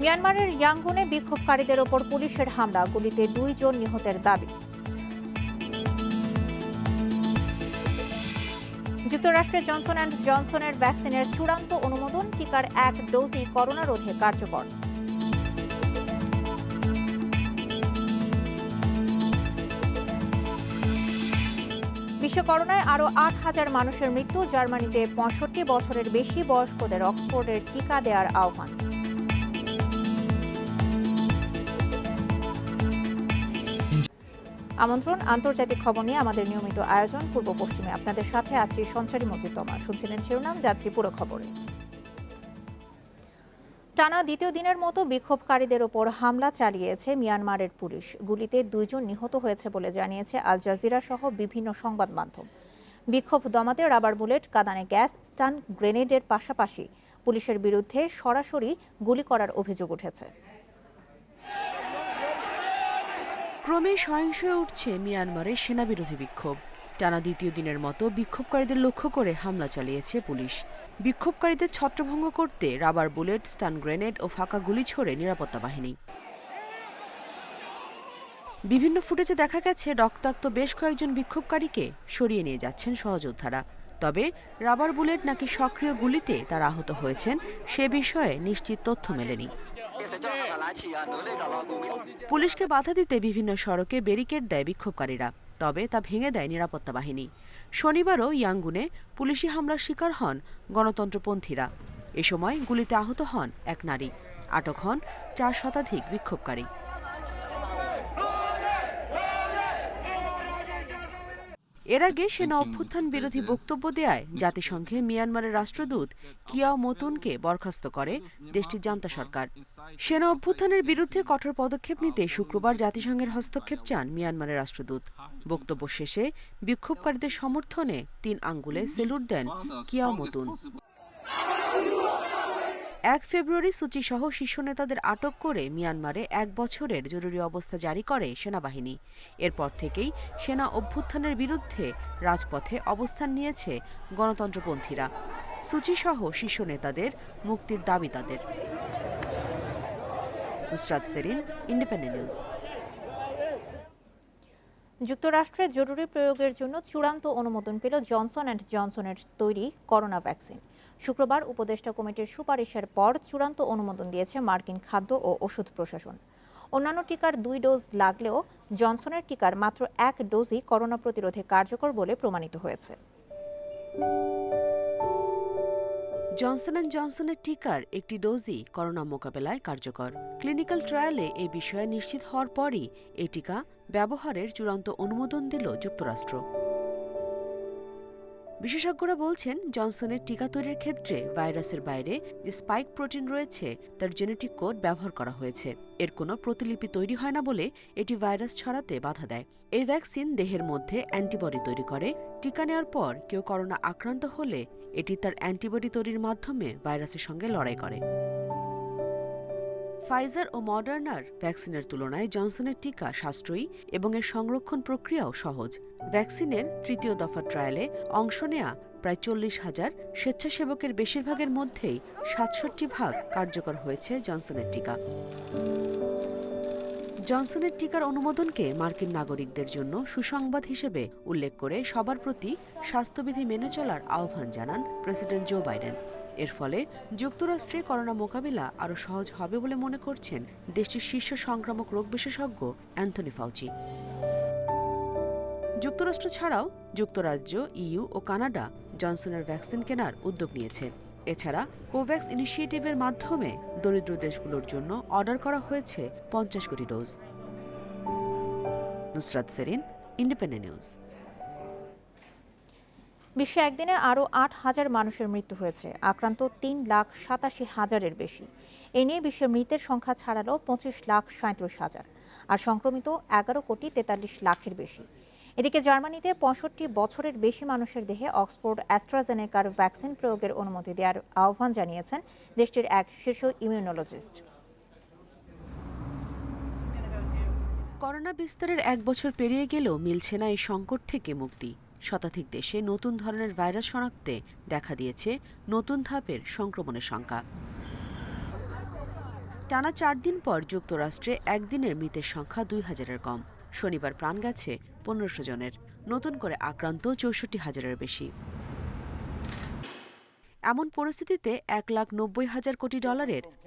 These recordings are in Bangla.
মিয়ানমারের ইয়াঙ্গুনে বিক্ষোভকারীদের ওপর পুলিশের হামলা, গুলিতে 2 জন নিহতের দাবি। যুক্তরাষ্ট্রে জনসন অ্যান্ড জনসনের ভ্যাকসিনের চূড়ান্ত অনুমোদন, টিকার 1 ডোজই করোনা রোধে কার্যকর। বিশ্ব করোনায় আরও 8,000 মানুষের মৃত্যু, জার্মানিতে 65 বছরের বেশি বয়স্কদের অক্সফোর্ডের টিকা দেওয়ার আহ্বান। আমন্ত্রণ, আন্তর্জাতিক খবর নিয়ে আমাদের নিয়মিত আয়োজন পূর্ব পশ্চিমে। আপনাদের সাথে আছি সঞ্চারী মজিদমা। শুনছিলেন শিরোনাম, যাচ্ছি পুরো খবরে। টানা দ্বিতীয় দিনের মতো বিক্ষোভকারীদের ওপর হামলা চালিয়েছে মিয়ানমারের পুলিশ। গুলিতে 2 জন নিহত হয়েছে বলে জানিয়েছে আল জাজিরা সহ বিভিন্ন সংবাদ মাধ্যম। বিক্ষোভ দমাতে রাবার বুলেট, কাঁদানে গ্যাস, স্টান গ্রেনেডের পাশাপাশি পুলিশের বিরুদ্ধে সরাসরি গুলি করার অভিযোগ উঠেছে। ক্রমে সহিংস হয়ে উঠছে মিয়ানমারের সেনাবিরোধী বিক্ষোভ। টানা দ্বিতীয় দিনের মতো বিক্ষোভকারীদের লক্ষ্য করে হামলা চালিয়েছে পুলিশ। বিক্ষোভকারীদের ছত্রভঙ্গ করতে রাবার বুলেট, স্টান গ্রেনেড ও ফাঁকা গুলি ছোড়ে নিরাপত্তা বাহিনী। বিভিন্ন ফুটেজে দেখা গেছে রক্তাক্ত বেশ কয়েকজন বিক্ষোভকারীকে সরিয়ে নিয়ে যাচ্ছেন সহযোদ্ধারা। তবে রাবার বুলেট নাকি সক্রিয় গুলিতে তারা আহত হয়েছেন সে বিষয়ে নিশ্চিত তথ্য মেলেনি। পুলিশকে বাধা দিতে বিভিন্ন সড়কে ব্যারিকেড দেয় বিক্ষোভকারীরা, তবে তা ভেঙে দেয় নিরাপত্তা বাহিনী। শনিবারও ইয়াঙ্গুনে পুলিশি হামলার শিকার হন গণতন্ত্রপন্থীরা। এ সময় গুলিতে আহত হন এক নারী। আটক হন 4 শতাধিক বিক্ষোভকারী। এর আগে সেনা অভ্যুত্থান বিরোধী বক্তব্য দেয়ায় জাতিসংঘে মিয়ানমারের রাষ্ট্রদূত কিয়াও মতুনকে বরখাস্ত করে দেশটির জান্তা সরকার। সেনা অভ্যুত্থানের বিরুদ্ধে কঠোর পদক্ষেপ নিতে শুক্রবার জাতিসংঘের হস্তক্ষেপ চান মিয়ানমারের রাষ্ট্রদূত। বক্তব্য শেষে বিক্ষোভকারীদের সমর্থনে 3 আঙ্গুলে সেলুট দেন কিয়াও মতুন। 1 ফেব্রুয়ারি সূচি সহ শীর্ষ নেতাদের আটক করে মিয়ানমারে 1 বছরের জরুরি অবস্থা জারি করে সেনাবাহিনী। এরপর থেকেই সেনা অভ্যুত্থানের বিরুদ্ধে রাজপথে অবস্থান নিয়েছে গণতন্ত্রপন্থীরা। সূচি সহ শীর্ষ নেতাদের মুক্তির দাবি তাদের। Nusrat Serin, independent news. যুক্তরাষ্ট্রে জরুরি প্রয়োগের জন্য চূড়ান্ত অনুমোদন পেল জনসন অ্যান্ড জনসনের তৈরি করোনা ভ্যাকসিন। শুক্রবার উপদেষ্টা কমিটির সুপারিশের পর চূড়ান্ত অনুমোদন দিয়েছে মার্কিন খাদ্য ও ওষুধ প্রশাসন। অন্যান্য টিকার 2 ডোজ লাগলেও জনসনের টিকার মাত্র 1 ডোজই করোনা প্রতিরোধে কার্যকর বলে প্রমাণিত হয়েছে। জনসন অ্যান্ড জনসনের টিকার 1টি ডোজই করোনা মোকাবেলায় কার্যকর। ক্লিনিক্যাল ট্রায়ালে এই বিষয়ে নিশ্চিত হওয়ার পরই এই টিকা ব্যবহারের চূড়ান্ত অনুমোদন দিল যুক্তরাষ্ট্র। বিশেষজ্ঞরা বলছেন, জনসনের টিকা তৈরির ক্ষেত্রে ভাইরাসের বাইরে যে স্পাইক প্রোটিন রয়েছে তার জেনেটিক কোড ব্যবহার করা হয়েছে। এর কোনো প্রতিলিপি তৈরি হয় না বলে এটি ভাইরাস ছড়াতে বাধা দেয়। এই ভ্যাকসিন দেহের মধ্যে অ্যান্টিবডি তৈরি করে। টিকা নেওয়ার পর কেউ করোনা আক্রান্ত হলে এটি তার অ্যান্টিবডি তৈরির মাধ্যমে ভাইরাসের সঙ্গে লড়াই করে। ফাইজার ও মডার্নার ভ্যাকসিনের তুলনায় জনসনের টিকা সাশ্রয়ী এবং এর সংরক্ষণ প্রক্রিয়াও সহজ। ভ্যাকসিনের 3য় দফা ট্রায়ালে অংশ নেয়া প্রায় 40,000 স্বেচ্ছাসেবকের বেশিরভাগের মধ্যেই 67% কার্যকর হয়েছে জনসনের টিকা। জনসনের টিকার অনুমোদনকে মার্কিন নাগরিকদের জন্য সুসংবাদ হিসেবে উল্লেখ করে সবার প্রতি স্বাস্থ্যবিধি মেনে চলার আহ্বান জানান প্রেসিডেন্ট জো বাইডেন। এর ফলে যুক্তরাষ্ট্রে করোনা মোকাবিলা আরও সহজ হবে বলে মনে করছেন দেশটির শীর্ষ সংক্রামক রোগ বিশেষজ্ঞ অ্যান্থনি ফাউচি। যুক্তরাষ্ট্র ছাড়াও যুক্তরাজ্য, ইইউ ও কানাডা জনসনের ভ্যাকসিন কেনার উদ্যোগ নিয়েছে। এছাড়া কোভ্যাক্স ইনিশিয়েটিভের মাধ্যমে দরিদ্র দেশগুলোর জন্য অর্ডার করা হয়েছে 50 কোটি ডোজ। Nusrat Serin, independent news. বিশ্বে একদিনে আরও 8,000 মানুষের মৃত্যু হয়েছে, আক্রান্ত 3,87,000-এর বেশি। এ নিয়ে বিশ্বের মৃতের সংখ্যা ছাড়ালো 25,37,000, আর সংক্রমিত 11,43,00,000-এর বেশি। এদিকে জার্মানিতে 65 বছরের বেশি মানুষের দেহে অক্সফোর্ড অ্যাস্ট্রাজেনেকার ভ্যাকসিন প্রয়োগের অনুমতি দেওয়ার আহ্বান জানিয়েছেন দেশটির এক শীর্ষ ইমিউনোলজিস্ট। করোনা বিস্তারের 1 বছর পেরিয়ে গেলেও মিলছে না এই সংকট থেকে মুক্তি। শতাধিক দেশে নতুন ধরনের ভাইরাস শনাক্তে দেখা দিয়েছে নতুন ধাপের সংক্রমণের সংখ্যা। টানা 4 দিন পর যুক্তরাষ্ট্রে একদিনের মৃতের সংখ্যা 2000-এর কম। শনিবার প্রাণ গেছে 1500 জনের। নতুন করে আক্রান্ত 64,000-এর বেশি। এমন পরিস্থিতিতে $1,90,000 কোটি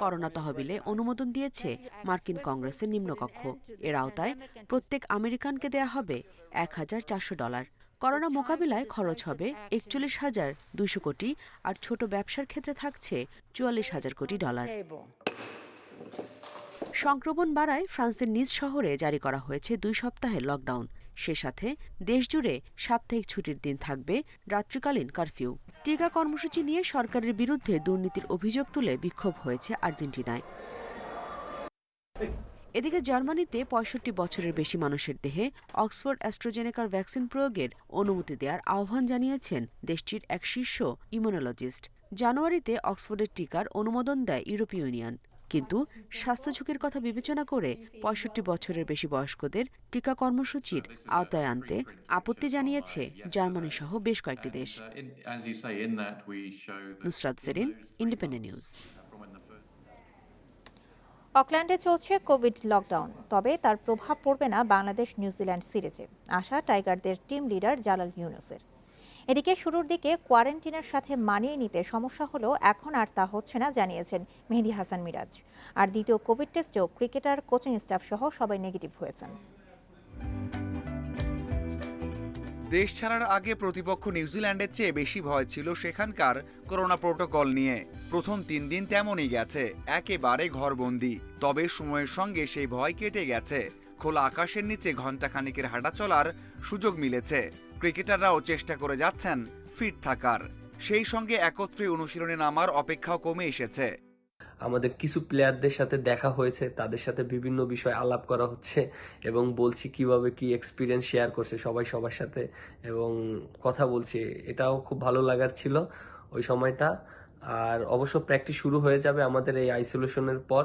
করোনা তহবিলে অনুমোদন দিয়েছে মার্কিন কংগ্রেসের নিম্নকক্ষ। এর আওতায় প্রত্যেক আমেরিকানকে দেয়া হবে $1,400। করোনা মোকাবিলায় খরচ হবে $41,200 কোটি, আর ছোট ব্যবসার ক্ষেত্রে থাকছে $44,000 কোটি। সংক্রমণ বাড়ায় ফ্রান্সের নিজ শহরে জারি করা হয়েছে 2 সপ্তাহের লকডাউন। সে সাথে দেশজুড়ে সাপ্তাহিক ছুটির দিন থাকবে, রাত্রিকালীন কারফিউ। টিকা কর্মসূচি নিয়ে সরকারের বিরুদ্ধে দুর্নীতির অভিযোগ তুলে বিক্ষোভ হয়েছে আর্জেন্টিনায়। এদিকে জার্মানিতে 65 বছরের বেশি মানুষের দেহে অক্সফোর্ড অ্যাস্ট্রাজেনেকার ভ্যাকসিন প্রয়োগের অনুমতি দেওয়ার আহ্বান জানিয়েছেন দেশটির এক শীর্ষ ইমিউনোলজিস্ট। জানুয়ারিতে অক্সফোর্ডের টিকার অনুমোদন দেয় ইউরোপীয় ইউনিয়ন, কিন্তু স্বাস্থ্য ঝুঁকির কথা বিবেচনা করে 65 বছরের বেশি বয়স্কদের টিকা কর্মসূচির আওতায় আনতে আপত্তি জানিয়েছে জার্মানি সহ বেশ কয়েকটি দেশ। Nusrat Serin, independent News. অকল্যান্ডে চলছে কোভিড লকডাউন, তবে তার প্রভাব পড়বে না বাংলাদেশ নিউজিল্যান্ড সিরিজে। আশা টাইগারদের টিম লিডার জালাল ইউনুসের। এদিকে শুরুর দিকে কোয়ারেন্টিনের সাথে মানিয়ে নিতে সমস্যা হলেও এখন আর তা হচ্ছে না জানিয়েছেন মেহেদী হাসান মিরাজ। আর দ্বিতীয় কোভিড টেস্টেও ক্রিকেটার, কোচিং স্টাফ সহ সবাই নেগেটিভ হয়েছেন। দেশ ছাড়ার আগে প্রতিপক্ষ নিউজিল্যান্ডের চেয়ে বেশি ভয় ছিল সেখানকার করোনা প্রোটোকল নিয়ে। প্রথম 3 দিন তেমনই গেছে, একেবারে ঘরবন্দি। তবে সময়ের সঙ্গে সেই ভয় কেটে গেছে। খোলা আকাশের নিচে ঘণ্টাখানেকের হাঁটা চলার সুযোগ মিলেছে। ক্রিকেটাররাও চেষ্টা করে যাচ্ছেন ফিট থাকার। সেই সঙ্গে একত্রে অনুশীলনে নামার অপেক্ষাও কমে এসেছে। আমাদের কিছু প্লেয়ারদের সাথে দেখা হয়েছে, তাদের সাথে বিভিন্ন বিষয় আলাপ করা হচ্ছে এবং বলছি কিভাবে কি এক্সপিরিয়েন্স শেয়ার করছে সবাই সবার সাথে, এবং কথা বলছি। এটাও খুব ভালো লাগার ছিল ওই সময়টা। আর অবশ্য প্র্যাকটিস শুরু হয়ে যাবে আমাদের এই আইসোলেশনের পর,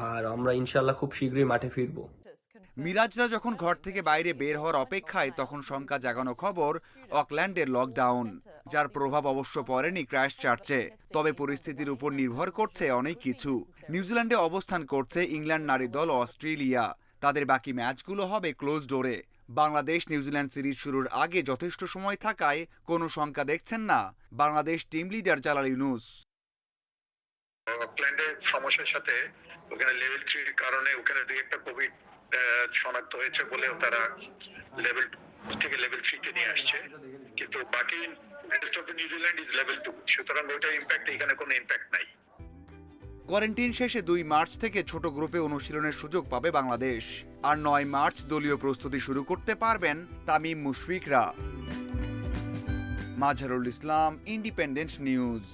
আর আমরা ইনশাল্লাহ খুব শীঘ্রই মাঠে ফিরবো। মিরাজরা যখন ঘর থেকে বাইরে বের হওয়ার অপেক্ষায়, তখন শঙ্কা জাগানো খবর অকল্যান্ডের লকডাউন, যার প্রভাব অবশ্য পড়েনি ক্রাইস্টচার্চে। তবে পরিস্থিতির উপর নির্ভর করছে অনেক কিছু। নিউজিল্যান্ডে অবস্থান করছে ইংল্যান্ড নারী দল ও অস্ট্রেলিয়া। তাদের বাকি ম্যাচগুলো হবে ক্লোজ ডোরে। বাংলাদেশ নিউজিল্যান্ড সিরিজ শুরুর আগে যথেষ্ট সময় থাকায় কোনো শঙ্কা দেখছেন না বাংলাদেশ টিম লিডার জালাল ইউনুস। অকল্যান্ডের সমস্যার সাথে ওখানে লেভেল 3 এর কারণে ওখানে দুই একটা কোভিড শনাক্ত হয়েছে বলেও তারা লেভেল 2 থেকে লেভেল 3 তে নিয়ে আসছে, কিন্তু বাকি rest of the New Zealand is level 2, সুতরাং ওইটার ইম্প্যাক্ট এখানে কোনো ইম্প্যাক্ট নাই। কোয়ারেন্টিন শেষে 2 মার্চ থেকে ছোট গ্রুপে অনুশীলনের সুযোগ পাবে বাংলাদেশ। আর 9 মার্চ দলীয় প্রস্তুতি শুরু করতে পারবেন তামিম মুশফিকরা। Mazharul Islam, independent news.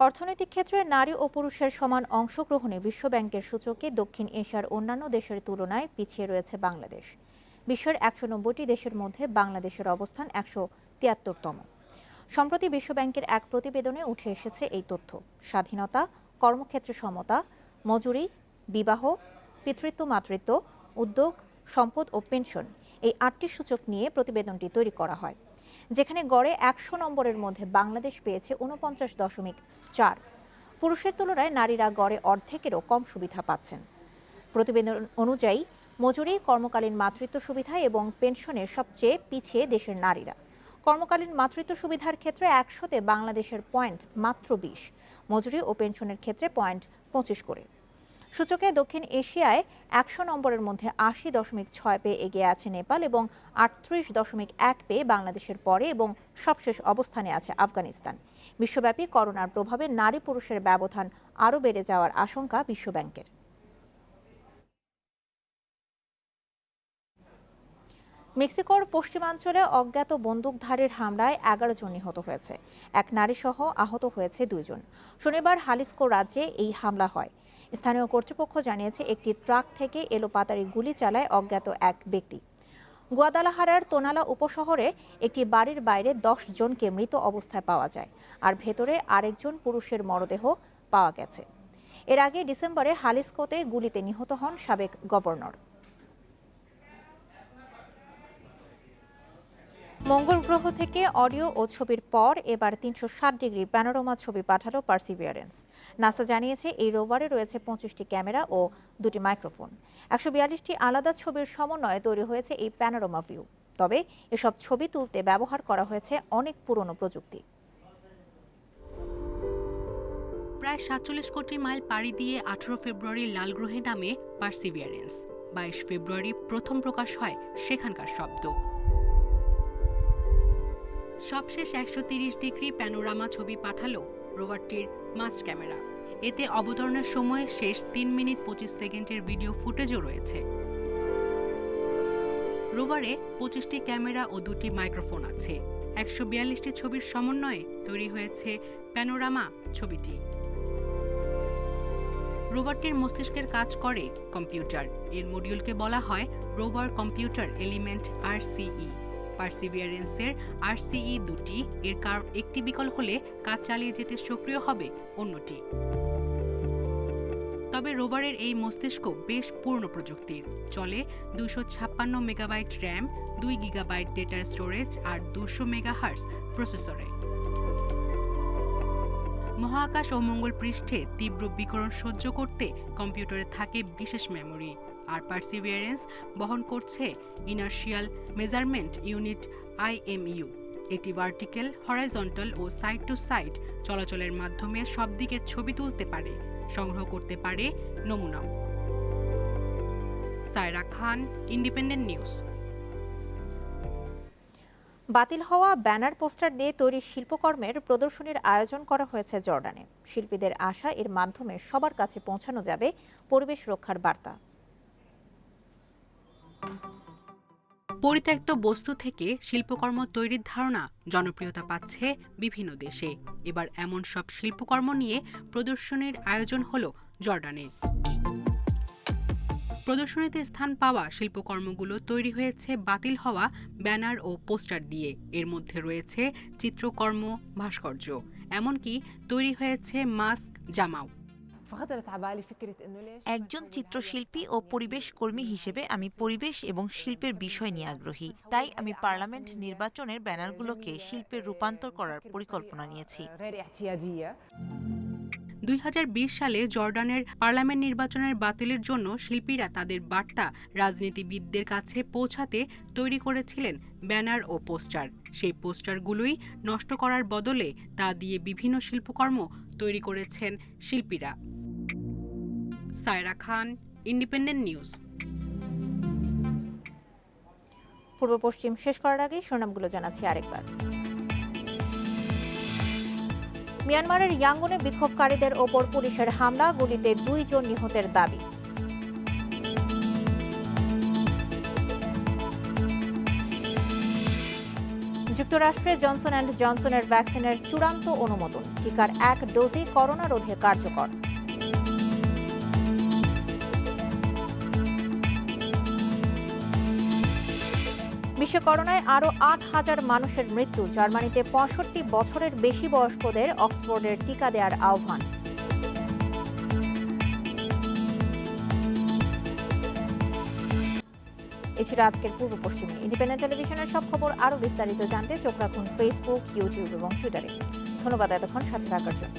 অর্থনৈতিক ক্ষেত্রে নারী ও পুরুষের সমান অংশগ্রহণে বিশ্বব্যাংকের সূচকে দক্ষিণ এশিয়ার অন্যান্য দেশের তুলনায় পিছিয়ে রয়েছে বাংলাদেশ। বিশ্বের 190টি দেশের মধ্যে বাংলাদেশের অবস্থান 173তম। সম্প্রতি বিশ্বব্যাংকের এক প্রতিবেদনে উঠে এসেছে এই তথ্য। স্বাধীনতা, কর্মক্ষেত্রে সমতা, মজুরি, বিবাহ, পিতৃত্ব মাতৃত্ব, উদ্যোগ, সম্পদ ও পেনশন, এই 8টি সূচক নিয়ে প্রতিবেদনটি তৈরি করা হয়, যেখানে গড়ে 100 নম্বরের মধ্যে বাংলাদেশ পেয়েছে 49.4। পুরুষের তুলনায় নারীরা গড়ে অর্ধেকেরও কম সুবিধা পাচ্ছেন। প্রতিবেদন অনুযায়ী মজুরি, কর্মকালীন মাতৃত্ব সুবিধা এবং পেনশনের সবচেয়ে পিছিয়ে দেশের নারীরা। কর্মকালীন মাতৃত্ব সুবিধার ক্ষেত্রে 100তে বাংলাদেশের পয়েন্ট মাত্র 20, মজুরি ও পেনশনের ক্ষেত্রে পয়েন্ট 25 করে। সূচকে দক্ষিণ এশিয়ায় 100 নম্বরের মধ্যে 80.6 পেয়ে এগিয়ে আছে নেপাল এবং 38.1 পেয়ে বাংলাদেশের পরে এবং সবশেষ অবস্থানে আছে আফগানিস্তান। বিশ্বব্যাপী করোনার প্রভাবে নারী পুরুষের ব্যবধান আরও বেড়ে যাওয়ার আশঙ্কা বিশ্বব্যাংকের। মেক্সিকোর পশ্চিমাঞ্চলে অজ্ঞাত বন্দুকধারীর হামলায় 11 জন নিহত হয়েছে। এক নারী সহ আহত হয়েছে 2 জন। শনিবার হালিস্কো রাজ্যে এই হামলা হয়। স্থানীয় কর্তৃপক্ষ জানিয়েছে একটি ট্রাক থেকে এলোপাতাড়ি গুলি চালায় অজ্ঞাত এক ব্যক্তি। গুয়াদালাহারার তোনালা উপশহরে একটি বাড়ির বাইরে 10 জনকে মৃত অবস্থায় পাওয়া যায়, আর ভেতরে আরেকজন পুরুষের মরদেহ পাওয়া গেছে। এর আগে ডিসেম্বরে হালিস্কোতে গুলিতে নিহত হন সাবেক গভর্নর। মঙ্গল গ্রহ থেকে অডিও ও ছবির পর এবার 360 ডিগ্রি প্যানোরামা ছবি পাঠালো পার্সিভিয়ারেন্স। নাসা জানিয়েছে এই রোভারে রয়েছে 25টি ক্যামেরা ও 2টি মাইক্রোফোন। 142টি আলাদা ছবির সমন্বয়ে তৈরি হয়েছে এই প্যানোরামা ভিউ। তবে এসব ছবি তুলতে ব্যবহার করা হয়েছে অনেক পুরনো প্রযুক্তি। প্রায় 47 কোটি মাইল পাড়ি দিয়ে 18 ফেব্রুয়ারি লাল গ্রহে নামে পার্সিভিয়ারেন্স। 22 ফেব্রুয়ারি প্রথম প্রকাশ হয় সেখানকার শব্দ। সবশেষ 130 ডিগ্রি প্যানোরামা ছবি পাঠালো রোভারটির মাস্ট ক্যামেরা। এতে অবতরণের সময় শেষ 3 মিনিট 25 সেকেন্ডের ভিডিও ফুটেজও রয়েছে। রোভারে 25টি ক্যামেরা ও 2টি মাইক্রোফোন আছে। 142টি ছবির সমন্বয়ে তৈরি হয়েছে প্যানোরামা ছবিটি। রোভারটির মস্তিষ্কের কাজ করে কম্পিউটার। এর মডিউলকে বলা হয় rover computer element RCE। পার্সিভিয়ারেন্সের RCE 2টি, এর কারণ একটি বিকল হলে কাজ চালিয়ে যেতে সক্রিয় হবে অন্যটি। তবে রোভারের এই মস্তিষ্ক বেশ পুরনো প্রযুক্তির। চলে 256 megabyte RAM, 2 gigabyte data storage আর 200 মেগাহার্টজ প্রসেসরে। মহাকাশ ও মঙ্গল পৃষ্ঠে তীব্র বিকিরণ সহ্য করতে কম্পিউটারে থাকে বিশেষ মেমোরি। আর পার্সিভিয়ারেন্স বহন করছে ইনার্শিয়াল মেজারমেন্ট ইউনিট IMU। এটি ভার্টিক্যাল, হরাইজন্টাল ও সাইড টু সাইড চলাচলের মাধ্যমে সব দিকের ছবি তুলতে পারে, সংগ্রহ করতে পারে নমুনাও। সায়রা খান, ইন্ডিপেন্ডেন্ট নিউজ। বাতিল হওয়া ব্যানার পোস্টার দিয়ে তৈরি শিল্পকর্মের প্রদর্শনীর আয়োজন করা হয়েছে জর্ডানে। শিল্পীদের আশা এর মাধ্যমে সবার কাছে পৌঁছানো যাবে পরিবেশ রক্ষার বার্তা। পরিত্যক্ত বস্তু থেকে শিল্পকর্ম তৈরির ধারণা জনপ্রিয়তা পাচ্ছে বিভিন্ন দেশে। এবার এমন সব শিল্পকর্ম নিয়ে প্রদর্শনীর আয়োজন হলো জর্ডানে। প্রদর্শনীতে স্থান পাওয়া শিল্পকর্মগুলো তৈরি হয়েছে বাতিল হওয়া ব্যানার ও পোস্টার দিয়ে। এর মধ্যে রয়েছে চিত্রকর্ম, ভাস্কর্য, এমনকি তৈরি হয়েছে মাস্ক, জামাও। একজন চিত্রশিল্পী ও পরিবেশ কর্মী হিসেবে আমি পরিবেশ এবং শিল্পের বিষয় নিয়ে আগ্রহী। তাই আমি পার্লামেন্ট নির্বাচনের ব্যানারগুলোকে শিল্পে রূপান্তর করার পরিকল্পনা নিয়েছি। 2020 সালে জর্ডানের পার্লামেন্ট নির্বাচনের বাতিলের জন্য শিল্পীরা তাদের বার্তা রাজনীতিবিদদের কাছে পৌঁছাতে তৈরি করেছিলেন ব্যানার ও পোস্টার। সেই পোস্টারগুলোই নষ্ট করার বদলে তা দিয়ে বিভিন্ন শিল্পকর্ম তৈরি করেছেন শিল্পীরা। সায়রা খান, ইন্ডিপেন্ডেন্ট নিউজ। পূর্ব পশ্চিম শেষ করার আগে শিরোনামগুলো জানাচ্ছি আরেকবার। মিয়ানমারের ইয়াঙ্গুনে বিক্ষোভকারীদের ওপর পুলিশের হামলা, গুলিতে 2 জন নিহতের দাবি। যুক্তরাষ্ট্রে জনসন অ্যান্ড জনসনের ভ্যাকসিনের চূড়ান্ত অনুমোদন, টিকার 1 ডোজই করোনা রোধে কার্যকর। বিশ্বে করোনায় আরও 8,000 মানুষের মৃত্যু। জার্মানিতে 65 বছরের বেশি বয়স্কদের অক্সফোর্ডের টিকা দেওয়ার আহ্বান। এছাড়া আজকের পূর্ব পশ্চিমে ইন্ডিপেন্ডেন্ট টেলিভিশনের সব খবর আরও বিস্তারিত জানতে চোখ রাখুন ফেসবুক, ইউটিউব এবং টুইটারে। ধন্যবাদ এতক্ষণ সাথে থাকার জন্য।